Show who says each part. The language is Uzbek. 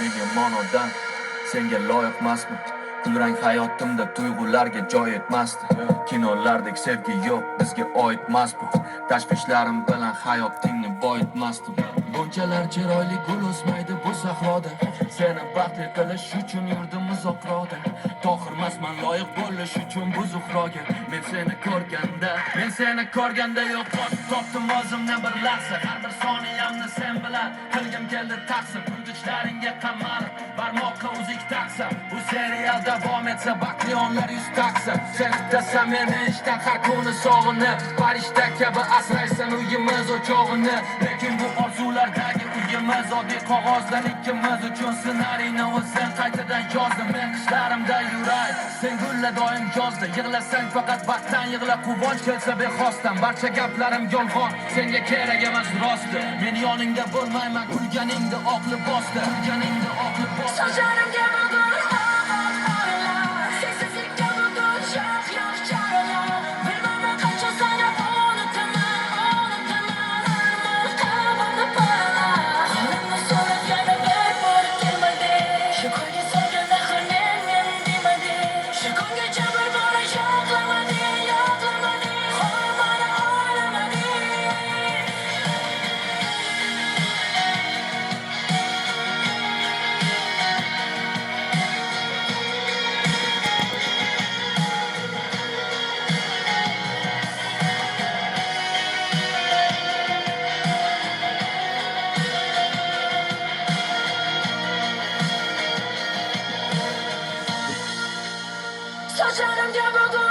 Speaker 1: nega ma'nodan senga loyiqmasman. Kulrang hayotimda tuyg'ularga joy etmasdi. Kinolardek sevgi yo'q, bizga oidmas bu. Tashvishlarim bilan hayotingni boyitmasdim. Bunchalar chiroyli gul o'smaydi bu sahroda. Seni baxtli qilish uchun yurdim uzoqroqda. Tohirmasman loyiq bo'lish uchun bu zuhroga. Men seni ko'rganda yo'qotib topdim o'zimni bir lahza. Har bir soniyamni sen bilan qilgim keldi taqsim. Yulduzlaringga qamalib barmoqqa uzik taqsam. Bu serial davom etsa baxtli onlar yuz taqsa. Sen kutasan meni ishdan har kuni sog'inib. Farishta kabi asraysan uyimiz o'chog'ini. Lekin bu orzulardagi uyimiz oddiy qog'ozdan ikkimiz uchun ssenariyni o'zim qaytadan yozdim. Men qishlarimda yuray, sen gulla doim yozdi. Yig'lasang faqat vaqtdan yig'la, quvonch kelsa bexosdan. Barcha gaplarim yolg'on, senga kerak emas rosti. Men yoningda bo'lmayman, kulganingda oq libosda.
Speaker 2: Sochlarimga bugun oralar, sensizlikka bugun yo'q charalar. Bilmayman qachon seni unutaman, qalbimni paralar. Qo'limni so'rab yana bir kelmadi. Shu kunga solgan zaharni men demadi. Shu kungacha bir bora yo'qlamadi. Qo'ymani o'ylamadi. Sochlarimga bugun